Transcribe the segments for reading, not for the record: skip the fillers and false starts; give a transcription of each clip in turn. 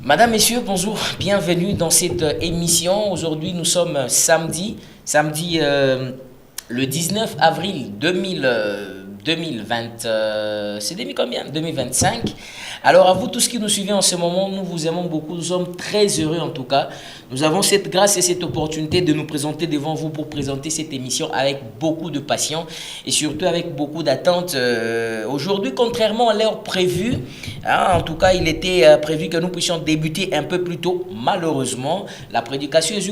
Madame, Messieurs, bonjour, bienvenue dans cette émission. Aujourd'hui, nous sommes samedi le 19 avril 2020, c'est demi combien 2025. Alors à vous tous qui nous suivez en ce moment, nous vous aimons beaucoup, nous sommes très heureux en tout cas. Nous avons cette grâce et cette opportunité de nous présenter devant vous pour présenter cette émission avec beaucoup de passion et surtout avec beaucoup d'attente. Aujourd'hui, contrairement à l'heure prévue, en tout cas il était prévu que nous puissions débuter un peu plus tôt. Malheureusement, la prédication est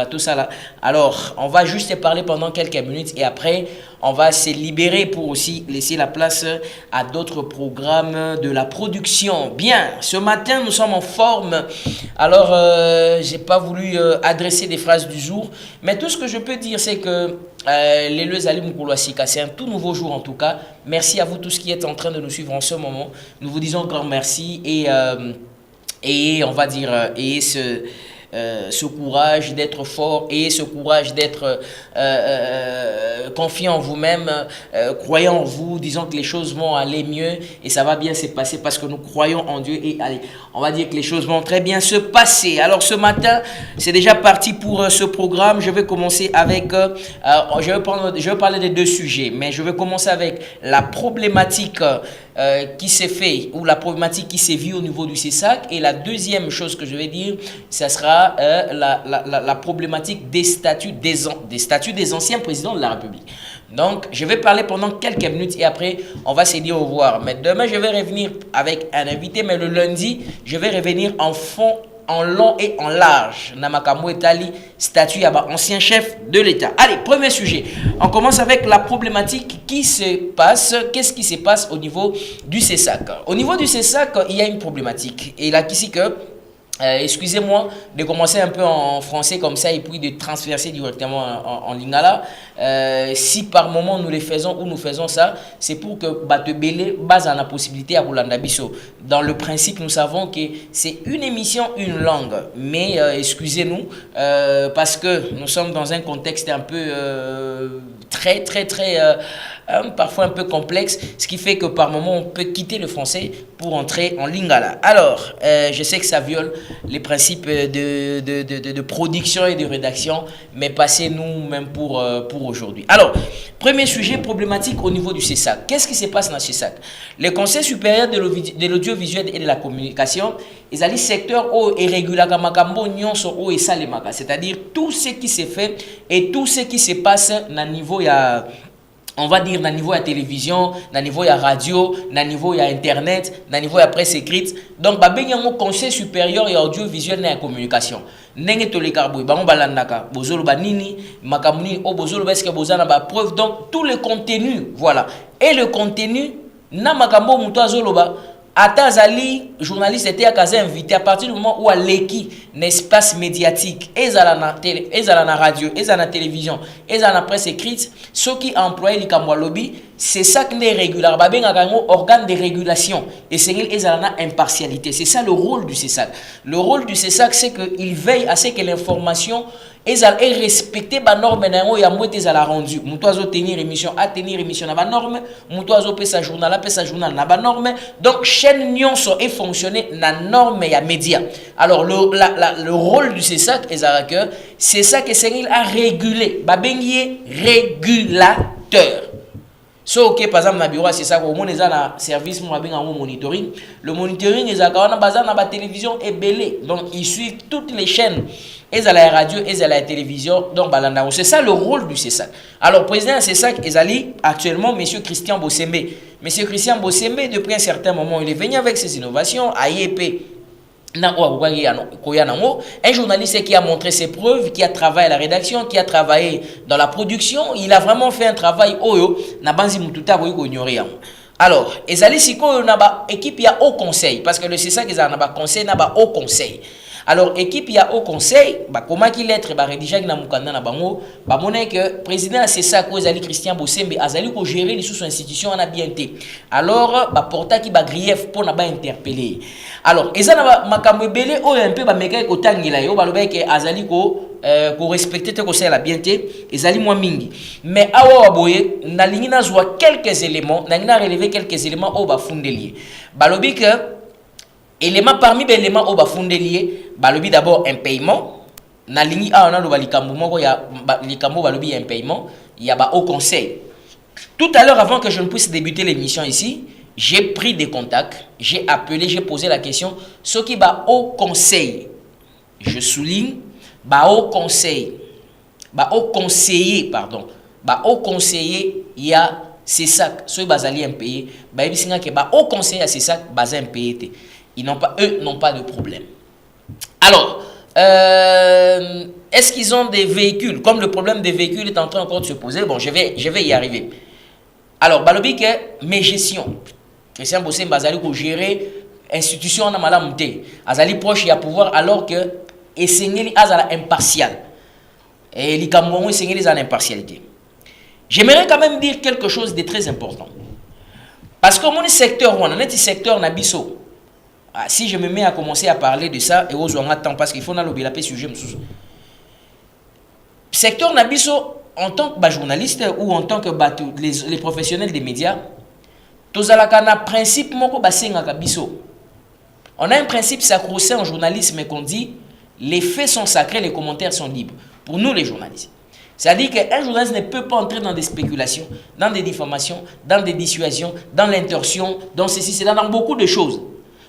tout ça là. Alors, on va juste parler pendant quelques minutes et après, on va se libérer pour aussi laisser la place à d'autres programmes de la production. Bien, ce matin, nous sommes en forme. Alors, j'ai pas voulu adresser des phrases du jour, mais tout ce que je peux dire, c'est que les Leux Ali Moukoulouasika, c'est un tout nouveau jour en tout cas. Merci à vous tous qui êtes en train de nous suivre en ce moment. Nous vous disons grand merci et on va dire, ce courage d'être fort et ce courage d'être confiant en vous-même, croyant en vous, disant que les choses vont aller mieux et ça va bien se passer parce que nous croyons en Dieu et allez, on va dire que les choses vont très bien se passer. Alors ce matin, c'est déjà parti pour ce programme. Je vais commencer avec, je vais parler de deux sujets, mais je vais commencer avec la problématique qui s'est fait ou la problématique qui s'est vue au niveau du CESAC et la deuxième chose que je vais dire, ça sera la problématique des statuts des anciens présidents de la République. Donc, je vais parler pendant quelques minutes et après, on va se dire au revoir. Mais demain, je vais revenir avec un invité, mais le lundi, je vais revenir en fond, en long et en large. Namakamu Etali, statut à ancien chef de l'État. Allez, premier sujet. On commence avec la problématique qui se passe. Qu'est-ce qui se passe au niveau du CESAC? Au niveau du CESAC, il y a une problématique. Et là, ici que excusez-moi de commencer un peu en français comme ça et puis de transverser directement en lingala. Si par moment nous les faisons ou nous faisons ça, c'est pour que Batebele base en la possibilité à Rolanda Bisso. Dans le principe, nous savons que c'est une émission, une langue. Mais excusez-nous parce que nous sommes dans un contexte un peu très parfois un peu complexe, ce qui fait que par moment on peut quitter le français pour entrer en lingala. Alors, je sais que ça viole les principes de production et de rédaction, mais passez-nous même pour aujourd'hui. Alors, premier sujet problématique au niveau du CESAC. Qu'est-ce qui se passe dans le CESAC? Le Conseil supérieur de l'audiovisuel et de la communication, ils ont le secteur irrégulier, c'est-à-dire tout ce qui se fait et tout ce qui se passe dans le niveau on va dire, dans le niveau de la télévision, dans le niveau de la radio, dans le niveau de Internet, dans le niveau de la presse écrite. Donc, il y a un conseil supérieur et audiovisuel de la communication. Donc, tout le contenu, voilà. Et le contenu, Atazali, journaliste était invité à partir du moment où l'équipe l'espace médiatique, et à la radio, et à la télévision, et à la presse écrite, ceux qui emploient les lobby, c'est ça qui est régulier. Il y a un organe de régulation et c'est l'impartialité. C'est ça le rôle du CESAC. Le rôle du CESAC, c'est qu'il veille à ce que l'information est respectée par norme et à moitié à la rendu. Moutoiso tenir émission à la norme, Moutoiso peut sa journal à la norme. Donc chaîne nion est fonctionné la norme et à média. Alors le rôle du CESAC est que c'est ça que c'est à réguler. Babengier régulateur. So, ok, par exemple, c'est ça, au moins, il y a un service, monitoring. Le monitoring, il y a la télévision et belé. Donc, ils suivent toutes les chaînes. Ils ont la radio, ils ont la télévision. Donc, c'est ça le rôle du CESAC. Alors, président CESAC, ils ont actuellement M. Christian Bossembe. M. Christian Bossembe, depuis un certain moment, il est venu avec ses innovations à IEP. Un journaliste qui a montré ses preuves, qui a travaillé à la rédaction, qui a travaillé dans la production, il a vraiment fait un travail. Alors, ezali siko na équipe ya au conseil parce que le CESAC ils a conseil na au conseil. Alors équipe ya au conseil, comment qu'il lettre rédiger na mukanda na bango, moné que président CESAC ezali Christian Bossembe azali ko gérer les sous institutions en bienté. Alors porta ki grief pour na interpeller. Alors ezana makambo belé o un peu meka ko tangila yo baloba ke azali ko respecter te conseil la bienté ezali moins mingi. Mais awa boye na lingi na zwa quelques éléments, na relever quelques éléments au bafundelier. Balobi que Élément parmi les éléments au bafundelier, balobi d'abord un paiement. Na lingi a on a le likambo moko ya likambo balobi un paiement, il y a au conseil. Tout à l'heure avant que je ne puisse débuter l'émission ici, j'ai pris des contacts, j'ai appelé, j'ai posé la question ce qui va au conseil. Je souligne au conseil. Au conseiller pardon. Au conseiller il y a c'est ça ceux bazali impayé, bisinga ke au conseiller à c'est ça bazin impayé. Eux n'ont pas de problème. Alors, est-ce qu'ils ont des véhicules? Comme le problème des véhicules est en train encore de se poser, bon, je vais y arriver. Alors, balobi que mes gestions, Christian Bossé Bazali pour gérer institution na malamute, azali proche ya pouvoir alors que esengeli azala impartial. Et li kamouango esengeli azala impartialité. J'aimerais quand même dire quelque chose de très important. Parce que mon secteur, on a un secteur nabiso. Si je me mets à commencer à parler de ça, et aux temps parce qu'il faut n'alober sujet. Secteur nabiso, en tant que journaliste ou en tant que les professionnels des médias, tous à la principe moko basenga biso. On a un principe sacro-saint en journalisme qu'on dit les faits sont sacrés, les commentaires sont libres. Pour nous les journalistes. C'est-à-dire qu'un journaliste ne peut pas entrer dans des spéculations, dans des diffamations, dans des dissuasions, dans l'intorsion, dans ceci, c'est dans beaucoup de choses.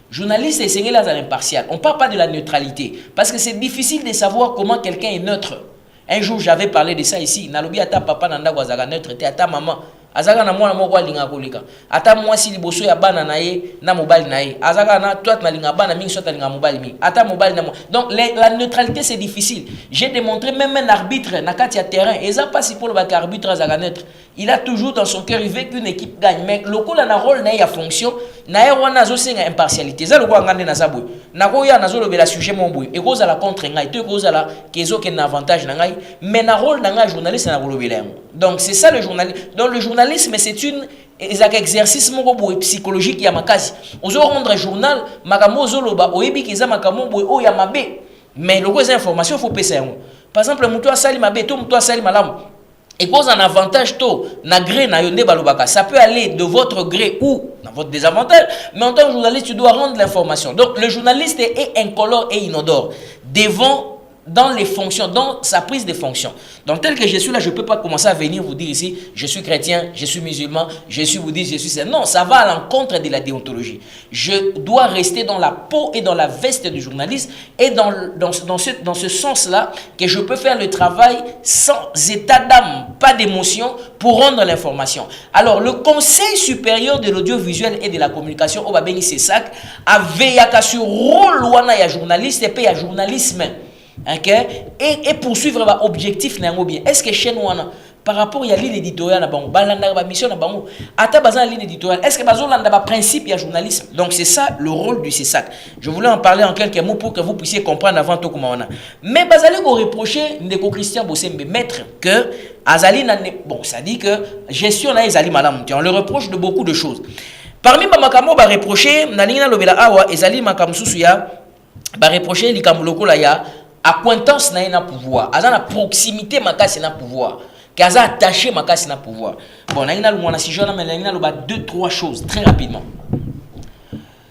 Journaliste et c'est là à l'impartial. On ne parle pas de la neutralité. Parce que c'est difficile de savoir comment quelqu'un est neutre. Un jour, j'avais parlé de ça ici. Nalobi ata papa nanda wazaga neutre, ata maman. Azaga na mwana moko alinga kolika. Ata mwasi liboso ya bana na ye na mobali na ye. Azaga na toi na linga bana mingi sota linga mobali mingi. Ata mobali na mo. Donc la neutralité c'est difficile. J'ai démontré même un arbitre na kati ya terrain. Et ça pas si pour le arbitre azaga neutre. Il a toujours dans son cœur il veut qu'une équipe gagne. Mais le coup na rôle na ya fonction na ya wana zo senga impartialité. Ça le quoi ngande na zabou. Na ko ya na zo lobela sujet mon boy. Et cause à la contre ngai. Te cause à la kezo ken avantage na ngai. Mais na rôle na ngai journaliste na lobela. Donc c'est ça le journalisme. Donc le journalisme c'est une exercice psychologique ya makasi. Ozo rendre journal makamo zo loba oyebi kiza makamo boy o ya mabe. Mais le cause information faut pesa yango. Par exemple muto asali mabe to muto asali malamu. Et cause un avantage to na gré na yonde balobaka. Ça peut aller de votre gré ou dans votre désavantage, mais en tant que journaliste tu dois rendre l'information. Donc le journaliste est incolore et inodore devant dans les fonctions, dans sa prise de fonction. Donc tel que je suis là, je ne peux pas commencer à venir vous dire ici, je suis chrétien, je suis musulman, je suis bouddhiste, je suis... Non, ça va à l'encontre de la déontologie. Je dois rester dans la peau et dans la veste du journaliste et dans ce sens-là que je peux faire le travail sans état d'âme, pas d'émotion pour rendre l'information. Alors le Conseil supérieur de l'audiovisuel et de la communication, Obabeni Sesak, a veillé sur le rôle de journaliste et puis à journalisme. Okay? Et poursuivre l'objectif bien. Est-ce que chez nous, par rapport à la ligne éditoriale, la mission, la ligne éditoriale, est-ce que le principe du journalisme? Donc c'est ça le rôle du CESAC. Je voulais en parler en quelques mots pour que vous puissiez comprendre avant tout comment on a. Mais Bazali a reproché Ndeko Christian Bossembe, maître, que Azali n'a bon, ça dit que gestion là, Azali madame, on le reproche de beaucoup de choses. Parmi Bamakamo, va reprocher, Nanina Lobela Awa, Azali Makamsusuya, va reprocher Likamuloko Laya. Acquaintance na pouvoir, aza na proximité makasi na pouvoir, kaza attaché makasi na pouvoir. Bon, na ina lumwana si jona mais na ina loba deux trois choses très rapidement.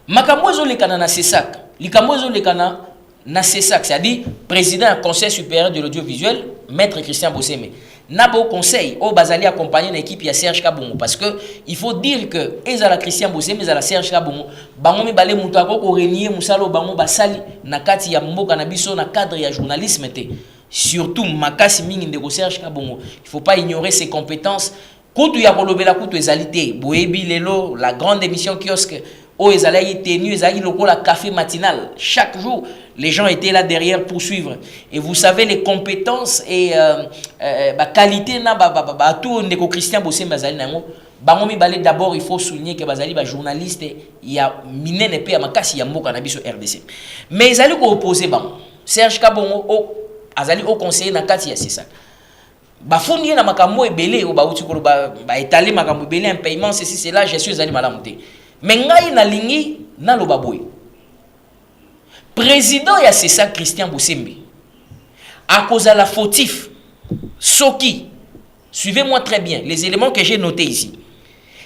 Makambo zo lekana na CESAC, likambo zo lekana na CESAC, c'est-à-dire président du Conseil supérieur de l'audiovisuel, maître Christian Bossembe. Nabo conseil au Bazali accompagner l'équipe ya Serge Kabongo parce que il faut dire que ezala Christian Bossembe ezala Serge Kabongo bango mi balé muto akoko renier musalo bango basali na kati ya mboka na biso na cadre ya journalisme te surtout makasi mingi ndeko Serge Kabongo il faut pas ignorer ses compétences kutu ya kolobela kutu ezalité boyebi lelo la grande émission kiosque o ezala yi tenu ezali lokola café matinal chaque jour. Les gens étaient là derrière pour suivre. Et vous savez, les compétences et qualité, tout Ndeko Christian Bossembe Bazali nango. Bangomi balé d'abord, il faut souligner que Bazali ba journaliste, il y a minen et puis makasi ya mboka na biso RDC. Mais ils allaient opposer bang. Serge Kabongo o azali au conseiller na kati ya c'est ça. Ba fondi na makambo ebele o ba uti ko ba étaler makambo ebele un paiement ceci c'est là je suis azali malamuté. Mais ngai na lingi na lo baboy. Président ya c'est ça Christian Bossembe à cause de la fautif Soki suivez-moi très bien les éléments que j'ai notés ici.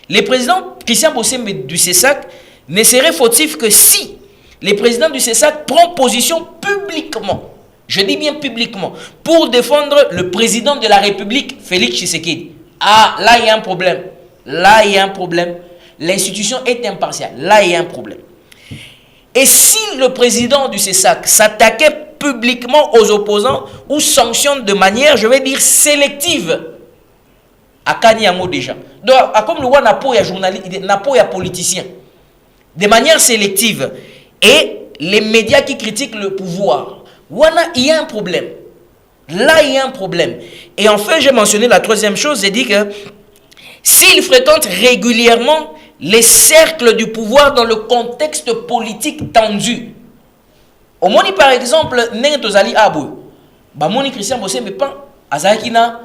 Le président Christian Bossembe du CESAC ne serait fautif que si le président du CESAC prend position publiquement, je dis bien publiquement, pour défendre le président de la République, Félix Tshisekedi. Ah, là il y a un problème. Là il y a un problème. L'institution est impartiale. Là il y a un problème. Et si le président du CESAC s'attaquait publiquement aux opposants ou sanctionne de manière, je vais dire, sélective, à Kanyango déjà. Donc, comme le roi n'a pas journaliste, n'a pas politicien, de manière sélective, et les médias qui critiquent le pouvoir, il y a un problème. Là, il y a un problème. Et enfin, j'ai mentionné la troisième chose, j'ai dit que s'il fréquente régulièrement les cercles du pouvoir dans le contexte politique tendu, au moni par exemple, Nengtozali Abou, Bamoni Christian Bossé mais pas, Azakina,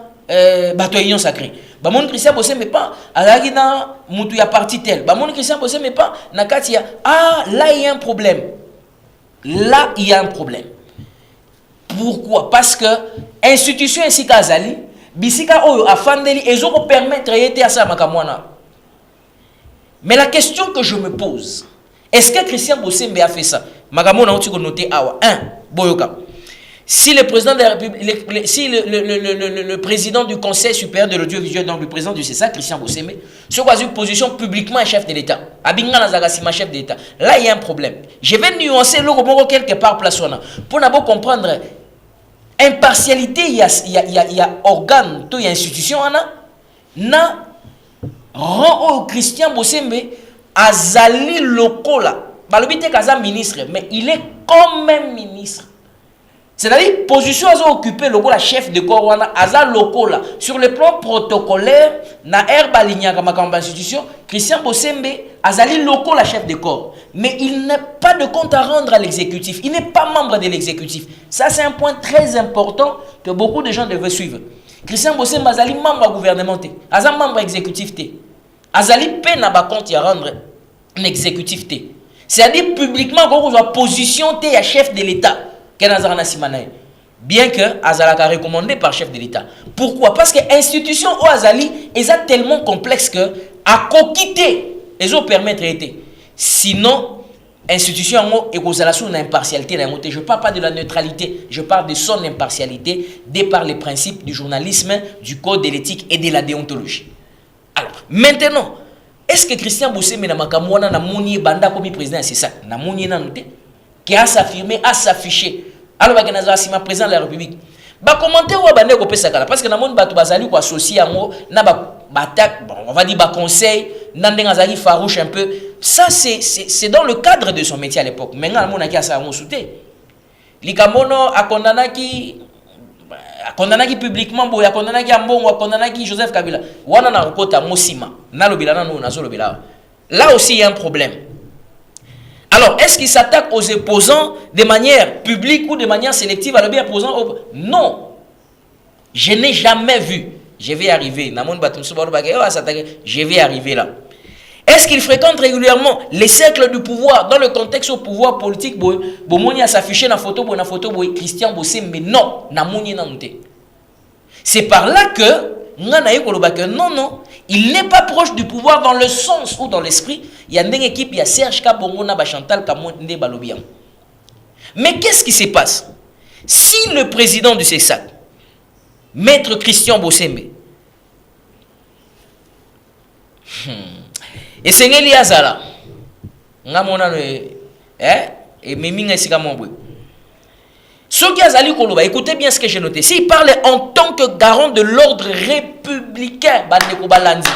Batoyon Sacré. Bamoni Christian Bossé mais pas, Azakina, Moutouya parti tel. Bamoni Christian Bossé mais pas, Nakatia. Ah, là il y a un problème. Là il y a un problème. Pourquoi? Parce que institution ainsi qu'Azali, Bisika Oyo Afandeli, ils ont permettre de à ça Makamwana. Mais la question que je me pose, est-ce que Christian Bossembe a fait ça? Magamona on a noté awa. 1. Boyoka. Si le président de la République, si le président du Conseil supérieur de l'audiovisuel, donc le président du CESA, Christian Bossembe, se voit une position publiquement un chef de l'État. Abinga Nazagasima, chef de l'État. Là, il y a un problème. Je vais nuancer le robot quelque part plaçonna. Pour d'abord comprendre, impartialité, il y a organe, il y a institution, na rend au Christian Bossembe Azali Lokola. Balobite Kaza ministre, mais il est quand même ministre. C'est-à-dire, position à occuper le chef de corps, Aza Lokola. Sur le plan protocolaire, na herba lignaka makamba institution, Christian Bossembe Azali Lokola chef de corps. Mais il n'a pas de compte à rendre à l'exécutif. Il n'est pas membre de l'exécutif. Ça, c'est un point très important que beaucoup de gens devraient suivre. Christian Bossembe Azali membre gouvernemental, Aza membre exécutif. Azali peine à compte à rendre un exécutif. C'est-à-dire publiquement, quand on a position à chef de l'État. Bien que Azalaka a recommandé par chef de l'État. Pourquoi? Parce que l'institution au Azali est tellement complexe que à quitter, ils ont permis de traiter. Sinon, l'institution est une impartialité. Je ne parle pas de la neutralité, je parle de son impartialité, de par les principes du journalisme, du code de l'éthique et de la déontologie. Alors, maintenant, est-ce que Christian Bossembe na makamwana na moni banda comme président c'est ça na moni na noté qui a s'affirmer à s'afficher alors que naza sima président de la République ba commenter wa bande ko pesa kala parce que na moni batu bazali ko associer yango na ba attaque bon on va dire ba conseil na ndenga zali farouche un peu ça c'est dans le cadre de son métier à l'époque mais nga mona ki asa mo souté likamono akondanaki publiquement boya kondanaki ambongo akondanaki Joseph Kabila wana na kota mosima na lobila na na lobila là aussi il y a un problème. Alors est-ce qu'il s'attaque aux opposants de manière publique ou de manière sélective à l'objet opposant? Non, je n'ai jamais vu. Je vais arriver je vais arriver là. Est-ce qu'il fréquente régulièrement les cercles du pouvoir dans le contexte au pouvoir politique? Bomoni a s'affiché na photo Christian Bossembe, non, na moni na nte. C'est par là que non, il n'est pas proche du pouvoir dans le sens ou dans l'esprit. Il y a une équipe, il y a Serge Kabongo na Chantal Kamonde Balobian. Mais qu'est-ce qui se passe? Si le président du CESAC, Maître Christian Bossembe, et c'est Ngeli Azala. Et Miminga Sikamambwe. Ce qui Azali Koloba, écoutez bien ce que j'ai noté. S'il parlait en tant que garant de l'ordre républicain, Bandeko Balandi.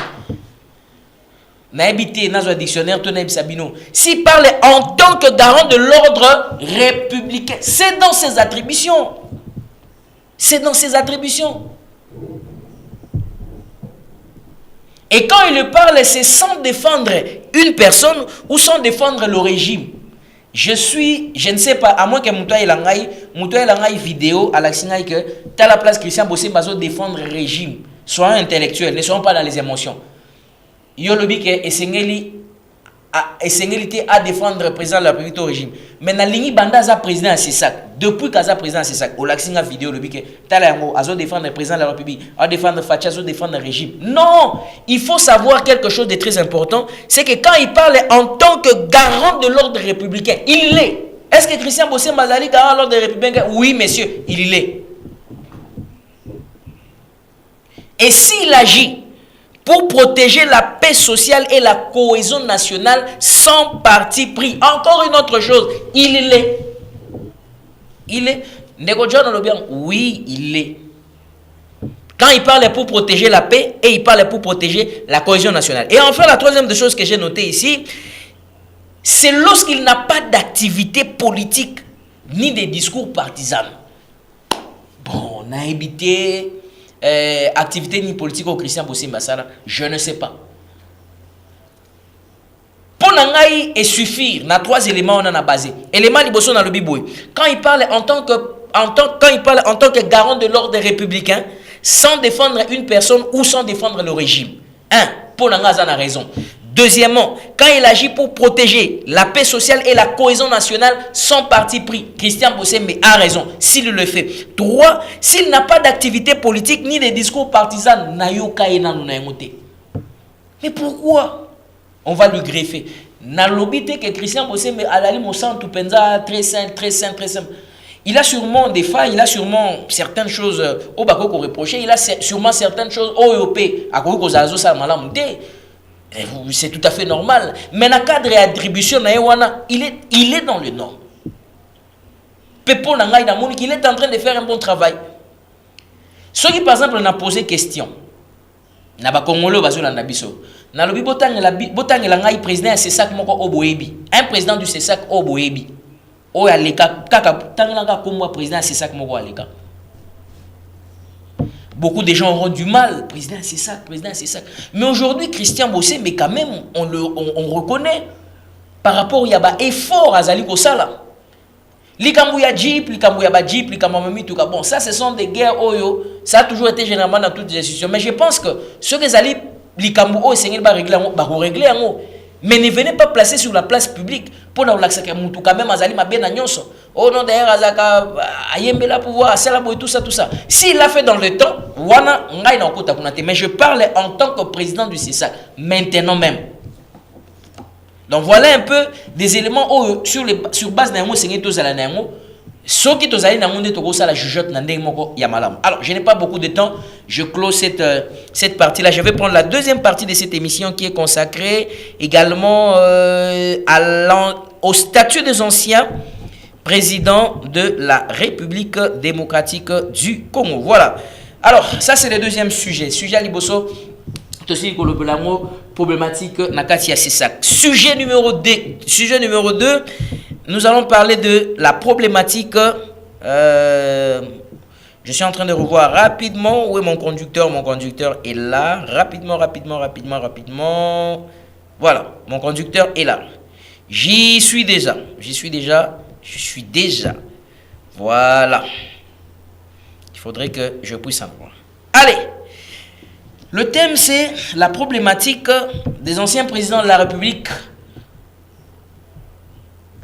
Naibité, Nazo dictionnaire, Tonaib Sabino. S'il parlait en tant que garant de l'ordre républicain, c'est dans ses attributions. C'est dans ses attributions. Et quand il parle, c'est sans défendre une personne ou sans défendre le régime. Je ne sais pas, à moins que Moutoua Elangaï vidéo à la Singaï que tu as la place Christian Bossembe Bazo défendre le régime. Soyons intellectuels, ne soyons pas dans les émotions. Yolobi que Esengeli essentialité à défendre le président de la République au régime. Mais na lingi banda za président c'est ça. Depuis qu'aza président c'est ça. Au laxinga vidéo le bique talango azo défendre le président de la République, à défendre Facha, azo défendre le régime. Non, il faut savoir quelque chose de très important, c'est que quand il parle en tant que garant de l'ordre républicain, il l'est. Est-ce que Christian Bossé Mazali garant de l'ordre républicain? Oui, monsieur, il l'est. Et s'il agit pour protéger la paix sociale et la cohésion nationale sans parti pris. Encore une autre chose, il l'est. Il est. Oui, il l'est. Quand il parle pour protéger la paix et il parle pour protéger la cohésion nationale. Et enfin, la troisième des choses que j'ai notée ici, c'est lorsqu'il n'a pas d'activité politique ni de discours partisans. Bon, on a évité... activité ni politique au Christian Bossé Mbassara, je ne sais pas. Pour Nangaï et suffire, na trois éléments on en a basé. Élément liboso na lobby. Quand il parle en tant que garant de l'ordre républicain, sans défendre une personne ou sans défendre le régime. Pour Nangaï a raison. Deuxièmement, quand il agit pour protéger la paix sociale et la cohésion nationale sans parti pris, Christian Bossé a raison s'il le fait. 3. S'il n'a pas d'activité politique ni de discours partisans, mais pourquoi on va lui greffer? Na lobité que Christian Bossé a la lime au centre penza très simple, très simple, très simple. Il a sûrement des failles, il a sûrement certaines choses au bako qu'on reprochait, il a sûrement certaines choses au EOP à quoi qu'on a ça malam. C'est tout à fait normal. Mais dans le cadre d'attribution, il est dans le nom. Pepo Nangaï Namouni, il est en train de faire un bon travail. Ceux qui, par exemple, on a posé question, Naba Congolo Bazola Nabiso, Nalobi Botang et Langaï, président CESAC Moko Oboebi, un président du CESAC Oboebi, Oyaleka, Kaka, Tanglanga Komwa, président CESAC Moko Aleka. Beaucoup de gens auront du mal. Président, c'est ça, président, c'est ça. Mais aujourd'hui, Christian Bossé, mais quand même, on reconnaît par rapport à yaba effort à Zali Kosala. Likambouya Jeep, Likambouya Jeep, Likambouya tout bon, ça, ce sont des guerres oyo. Ça a toujours été généralement dans toutes les institutions. Mais je pense que ce que Zali Likambouya Seigneur va régler, mais ne venez pas placer sur la place publique pour nous l'accès quand même Azali ma bien nyonso. Oh non d'ailleurs Azaka ayembela pouvoir cela et tout ça. S'il l'a fait dans le temps, wana ngai na kota kunate, mais je parle en tant que président du CESAC maintenant même. Donc voilà un peu des éléments sur base d'un mot seigneur tozala na ngo. Ce qui tozali na monde toko la jugeote na ndenge moko ya malam. Alors, je n'ai pas beaucoup de temps, je close cette partie-là. Je vais prendre la deuxième partie de cette émission qui est consacrée également au statut des anciens présidents de la République démocratique du Congo. Voilà. Alors, ça c'est le deuxième sujet. Sujet liboso, aussi problématique Nakatia Sesak. Sujet numéro 2. Nous allons parler de la problématique. Je suis en train de revoir rapidement. Où est mon conducteur? Mon conducteur est là. Rapidement. Voilà, mon conducteur est là. J'y suis déjà. Voilà. Il faudrait que je puisse en voir. Allez. Le thème, c'est la problématique des anciens présidents de la République.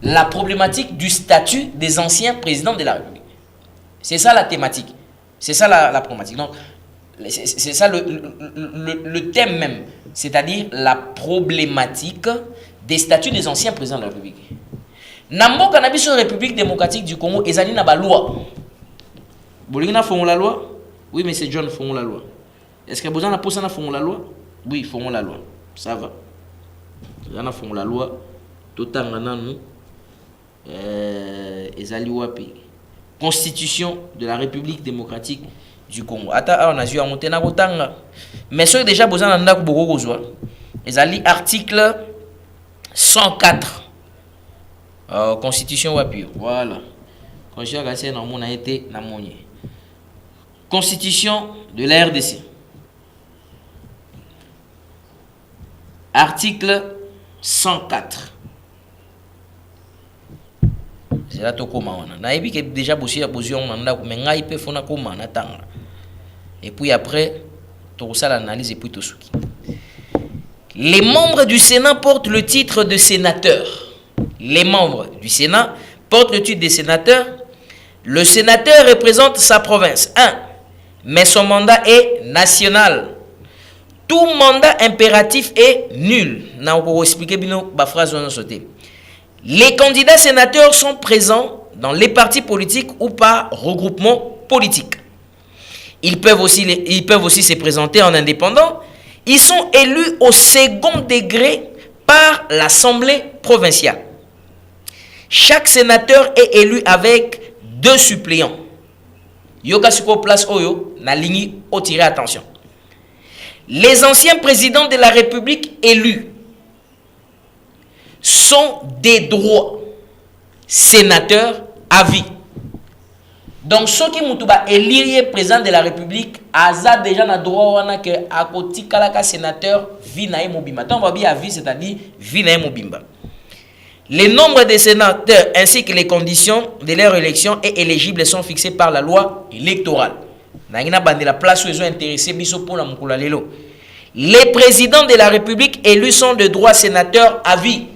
La problématique du statut des anciens présidents de la République. C'est ça la thématique. C'est ça la problématique. Donc, c'est ça le thème même. C'est-à-dire la problématique des statuts des anciens présidents de la République. Nambo Cannabis République démocratique du Congo, ezali na ba loi. Bolingina font la loi? Oui, mais c'est John font la loi. Est-ce que vous en avez font la loi? Oui, font la loi. Ça va. Vous en font la loi. Tout en nous. Ezali wapi. Constitution de la République démocratique du Congo. Ata on a vu monter na kotanga. Mais ceux déjà besoin d'anda beaucoup kozwa. Ezali article 104. Constitution wapi. Voilà. Constitution gasi na mona été na monye. Constitution de la RDC. Article 104. C'est là tout comment on a. Naïbi qui déjà bossé à position on a mais ngai pe fona comment on attend. Et puis après tout ça l'analyse et puis tout ce qui. Les membres du Sénat portent le titre de sénateur. Les membres du Sénat portent le titre de sénateur. Le sénateur représente sa province. 1. Mais son mandat est national. Tout mandat impératif est nul. Les candidats sénateurs sont présents dans les partis politiques ou par regroupement politique. Ils peuvent aussi se présenter en indépendant. Ils sont élus au second degré par l'Assemblée provinciale. Chaque sénateur est élu avec 2 suppléants. Yoka suko place oyo na lingi au tirer attention. Les anciens présidents de la République élus sont des droits sénateurs à vie. Donc, ceux qui sont élus président de la République, ont déjà le droit que à côté de sénateur, vie na mobimba. Tant à vie, c'est-à-dire vie na mobimba. Le nombre de sénateurs ainsi que les conditions de leur élection et éligibles sont fixés par la loi électorale. Les présidents de la République élus sont de droit sénateur à vie.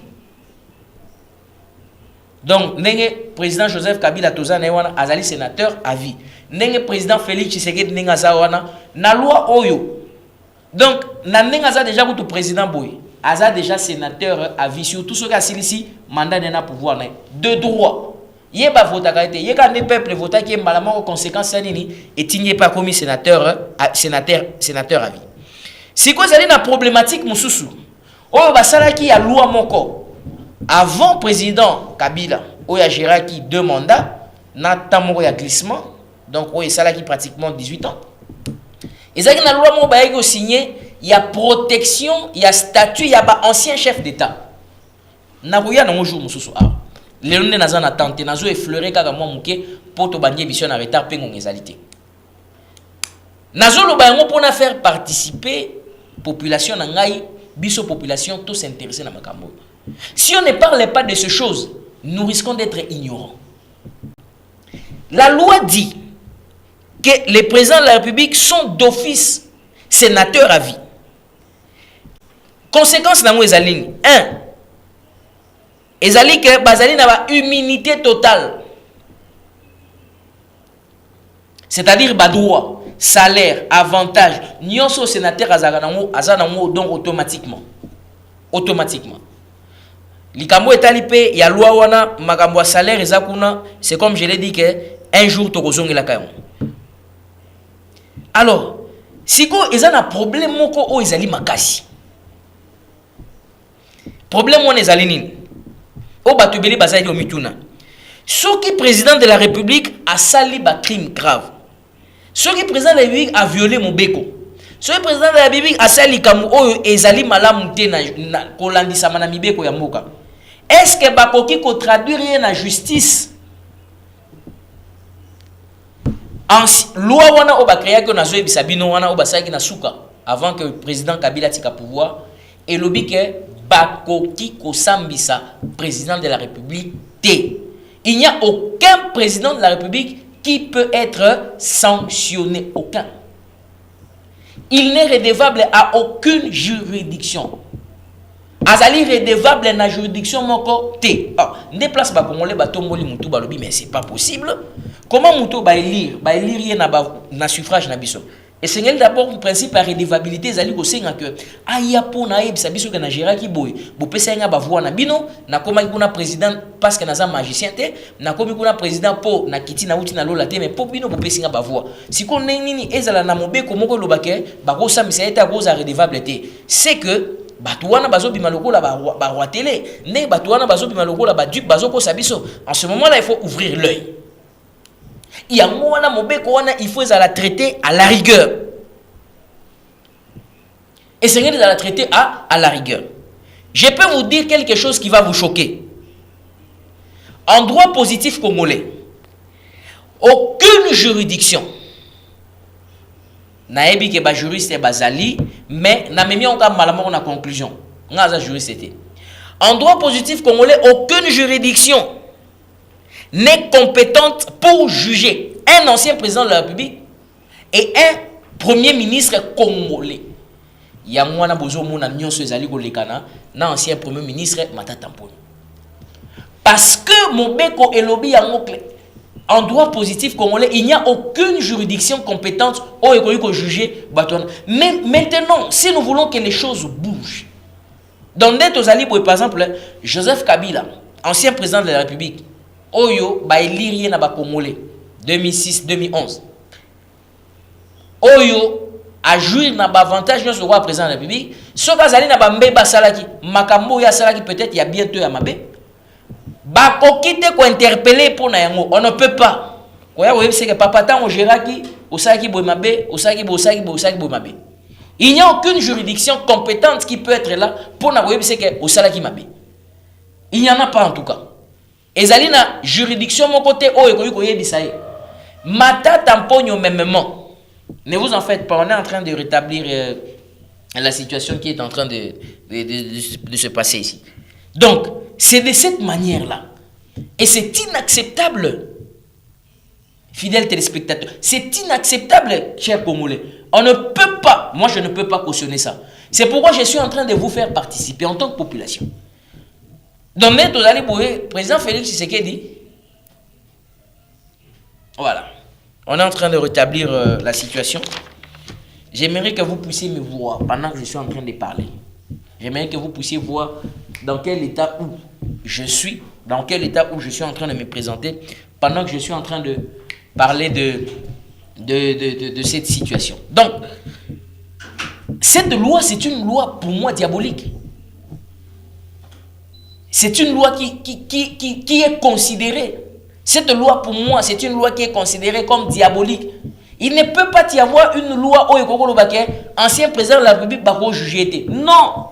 Donc, le président Joseph Kabila Toza azali sénateur à vie. Le président Félix Tshisekedi na loi Oyo. Donc, na déjà le président Boy. Aza déjà sénateur à vie. Surtout ceux qui ont ici mandat de pouvoir. De droit. Yeba vota karité. Yeka ne peuple vota qui est malamment aux conséquences et il pas commis sénateur à vie. Si vous avez une problématique, Moussoussou, Oyo basala qui a loi moko. Avant président Kabila, il y a Géraki 2 mandats, il y a glissement, donc il y a pratiquement 18 ans. Et ça, la loi Mobaïgo signé, il y a protection, il y a statut, il y a ancien chef d'État. Nabuya na jour mususu a. Les lunes naza na tante nazo effleurer kaka moi muke poto banye biso na retard pe ngezalité. Nazo lo bayango pona faire participer population na ngai, biso population tous s'intéresser na makambo. Si on ne parle pas de ces choses, nous risquons d'être ignorants. La loi dit que les présidents de la République sont d'office sénateurs à vie. Conséquence dans les lignes. 1. Ezali que bazali na immunité totale. C'est-à-dire droit, salaire, avantage, nyonso sénateur azanango donc automatiquement. Likambo etalipe ya loi wana makambo salaire ezakuna, c'est comme je l'ai dit que un jour tokozongela kayo. Alors, siko ezana problème moko o ezali makasi. Problème on ezali nini? O batubeli bazali o mituna. Soki président de la République a sali ba crime grave. Soki président de la République a violé Mobeko. Soki président de la République a sali kamu oyo ezali malamu te na kolandisa mana mibeko ya mboka. Est-ce que bakoki ko traduire na justice? En loi wana oba créa que nazo ebisabino wana oba saki na suka avant que le président Kabila tika pouvoir et lobi que bakoki ko sambisa président de la République T. Il n'y a aucun président de la République qui peut être sanctionné, aucun. Il n'est redevable à aucune juridiction. Azali redevable na juridiction moko T. Ne place ba congolais ba tomboli mutu ba lobi mais c'est pas possible. Comment mutu ba élire na suffrage na biso. Et c'est d'abord le principe de redevabilité zali ko senga que aya pona ebisa biso que na Géraki boy bo pesa nga ba voix na bino na koma kuna président parce que naza magicien te na komi kuna président po na kiti na uti na lola te mais po bino bo pesa nga ba voix si ko nini ezala na mobeko moko lobake ba ko samisa eta ko za redevable te c'est que Batouana bazo bimalokola ba roi télé ne batouana bazo bimalokola ba duc bazo ko sabiso. En ce moment là il faut ouvrir l'œil. Il y a moana mobeko wana il faut la traiter à la rigueur. Et c'est de la traiter à la rigueur. Je peux vous dire quelque chose qui va vous choquer. En droit positif congolais, aucune juridiction naebi ke ba juriste bazali mais na memi on ka malamu na conclusion ngaza juriste était. En droit positif congolais, aucune juridiction n'est compétente pour juger un ancien président de la République et un premier ministre congolais. Yangwana bozo mona nyonso ezali kolekana na ancien premier ministre Matata Mponyo. Parce que Mobeko et lobby en droit positif congolais, il n'y a aucune juridiction compétente pour juger Batouana. Mais maintenant, si nous voulons que les choses bougent, dans par exemple, Joseph Kabila, ancien président de la République, Oyo, ba élire na ba Congolais, 2006-2011. Oyo, a jouir na ba avantage sur le roi président de la République, ce que na ba mbeba salaki, makambo ya salaki peut-être il y a bientôt ya mabe. Ba kokite ko interpeller pour na yango, on ne peut pas. Koya ko yebise que papa tan o geraki, osaki boymabe, osaki boymabe. Il n'y a aucune juridiction compétente qui peut être là pour na ko yebise que osalaki mabe. Il n'y en a pas en tout cas. Ezali na juridiction mon côté o ekoyi ko yebisa ye. Matata Mponyo mêmement. Ne vous en faites pas, on est en train de rétablir la situation qui est en train de se passer ici. Donc, c'est de cette manière-là. Et c'est inacceptable, fidèles téléspectateurs. C'est inacceptable, chers Congolais. On ne peut pas, moi je ne peux pas cautionner ça. C'est pourquoi je suis en train de vous faire participer en tant que population. Donc, le président Félix Tshisekedi, voilà. On est en train de rétablir la situation. J'aimerais que vous puissiez me voir pendant que je suis en train de parler. J'aimerais que vous puissiez voir dans quel état où je suis, dans quel état où je suis en train de me présenter, pendant que je suis en train de parler de cette situation. Donc, cette loi, c'est une loi pour moi diabolique. C'est une loi qui est considérée. Cette loi, pour moi, c'est une loi qui est considérée comme diabolique. Il ne peut pas y avoir une loi où ancien président de la République va juger. Non,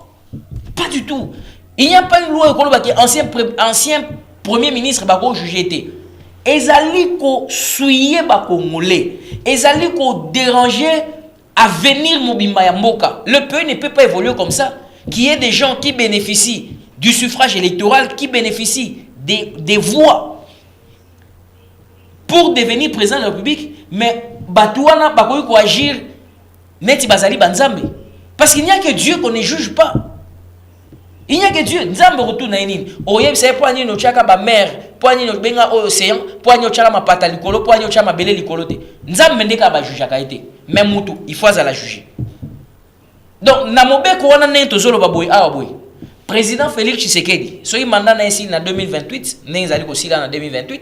pas du tout. Il n'y a pas une loi où ancien premier ministre va juger. Ezali ko souiller ba Congolais. Ezali ko déranger à venir Mobimba ya Mboka. Le pays ne peut pas évoluer comme ça. Qu'il y ait des gens qui bénéficient du suffrage électoral, qui bénéficient des voix pour devenir président de la République, mais Batouana bakoui ko agir neti bazali banzambe. Parce qu'il n'y a que Dieu qu'on ne juge pas. Il n'y a que Dieu. Nzambe retourne na nini. Oye c'est pour ni no chaka ba mer, pour ni no benga océan, pour ni chaka ma pata likolo, pour ni chaka ma belé likolo te. Nzambe ndeka ba juge ka été. Même mutu, il faut la juger. Donc na mobeko wana ne tozolo baboy awa boy. Président Félix Tshisekedi, so mandat na ici na 2028, ne zali ko sila na 2028.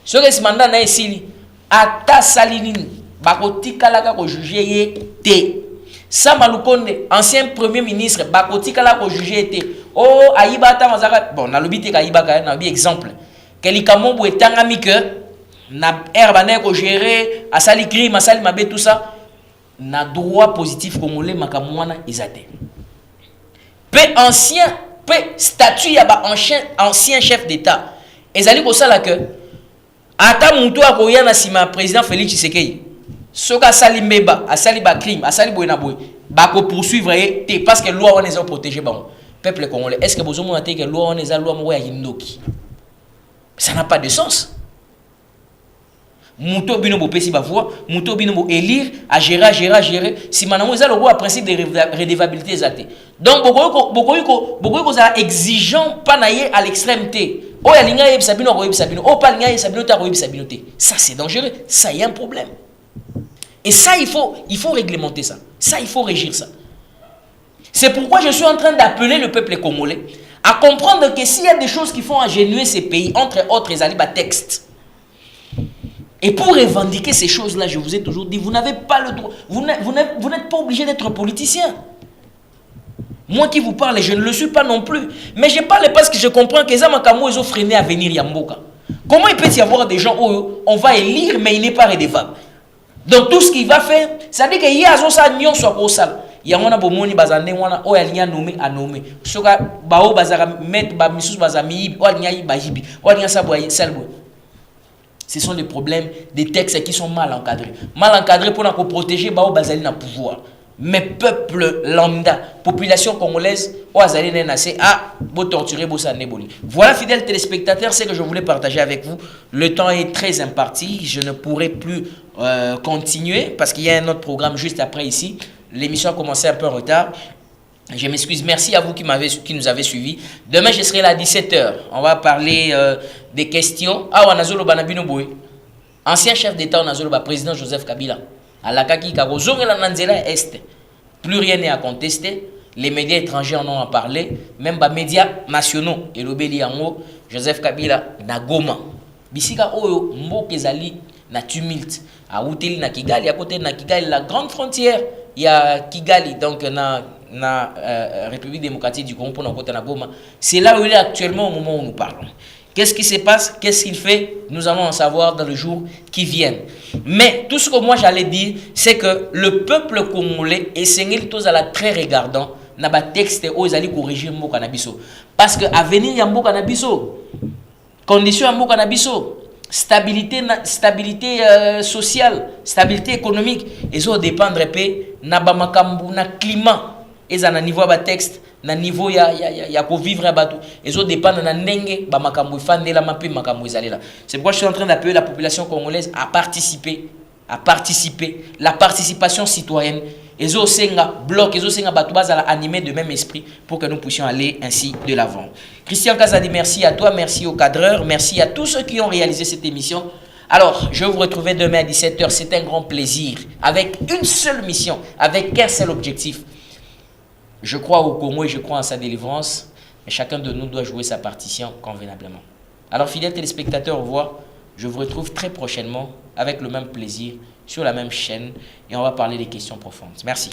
Ce que ce mandat na esili ata salinini bakotikalaka ko juger ye te. Sama Lukonde, ancien premier ministre, bakotikalaka ko juger te. Oh aibata mazaka bon na lobité ka aibaka na bi exemple. Kelika mombo etangami que na herbané ko gérer asali crime asali mabe tout ça na droit positif congolais makamwana ezate. Pe ancien pe statut ya ba ancien chef d'état. Ezali ko sala que ata mutu akoya na sima président Félix Tshisekedi soka sali meba asali ba crime asali boy na boy ba ko poursuivre te parce que loi on les a protégé bon peuple congolais. Est-ce que vous avez que loi on les a loi mo ya hindoki? Ça n'a pas de sens. Muto bino bo pesi ba voix muto bino bo élire à gérer si manamo za le roi principe de redevabilité exacte. Donc beaucoup ça exigeant pas naïe à l'extrémité. Ça c'est dangereux, ça y a un problème. Et ça il faut réglementer ça. Ça il faut régir ça. C'est pourquoi je suis en train d'appeler le peuple congolais à comprendre que s'il y a des choses qui font agenouiller ces pays, entre autres les alibas textes. Et pour revendiquer ces choses-là, je vous ai toujours dit, vous n'avez pas le droit, vous n'êtes pas obligé d'être politicien. Moi qui vous parle, je ne le suis pas non plus. Mais je parle parce que je comprends que les Makamo ils ont freiné à venir Yamboka. Comment il peut y avoir des gens où on va élire, mais il n'est pas redevable? Donc tout ce qu'il va faire, ça veut dire qu'il y a ça nyon soit au sale. Il y a un bomoni bazane wana o yalinya nommé à nommer. Soka bao bazara met ba misus bazami o yalinya bajibi o yalinya saboye selbo. Ce sont des problèmes, des textes qui sont mal encadrés. Mal encadrés pour nous protéger bao bazali na pouvoir. Mais peuple lambda, population congolaise, voilà, fidèles téléspectateurs, c'est ce que je voulais partager avec vous. Le temps est très imparti, je ne pourrai plus continuer parce qu'il y a un autre programme juste après ici. l'émission a commencé un peu en retard. Je m'excuse. Merci à vous qui nous avez suivis. Demain, je serai là à 17h. On va parler des questions. Ah, Wanazolo Banabino Boy. Ancien chef d'État, Wanazolo, président Joseph Kabila. À la Kaki Kago, la Nanzela Est. Plus rien n'est à contester. Les médias étrangers en ont à parler. Même les médias nationaux. Et l'obéli en Joseph Kabila, na Goma. Bisika Oyo, Mbokezali, na tumulte. À Outeli, na Kigali, à côté de Kigali, la grande frontière. Il y a Kigali, donc na République démocratique du Congo, c'est là où il est actuellement au moment où nous parlons. Qu'est-ce qui se passe? Qu'est-ce qu'il fait? Nous allons en savoir dans les jours qui viennent. Mais tout ce que moi j'allais dire, c'est que le peuple congolais est tous à la très regardant na ba texte où ils allaient corriger Mboka Nabiso. Parce que avenir ya Mboka Nabiso, condition ya Mboka Nabiso, stabilité sociale, stabilité économique, ils ont dépendre na ba makambu na climat. Et à niveau de texte, na niveau ya pour vivre à bateau, ils ont dépendre na ndenge ba makambu fande la mapi makambu zalela. C'est pourquoi je suis en train d'appeler la population congolaise à participer, la participation citoyenne. Ils ont senga bloc, ils ont senga bateau base à animer de même esprit pour que nous puissions aller ainsi de l'avant. Christian Kazadi, merci à toi, merci au cadreur, merci à tous ceux qui ont réalisé cette émission. Alors, je vais vous retrouver demain à 17h, c'est un grand plaisir, avec une seule mission, avec un seul objectif. Je crois au Congo et je crois en sa délivrance, mais chacun de nous doit jouer sa partition convenablement. Alors, fidèles téléspectateurs, au revoir. Je vous retrouve très prochainement avec le même plaisir sur la même chaîne et on va parler des questions profondes. Merci.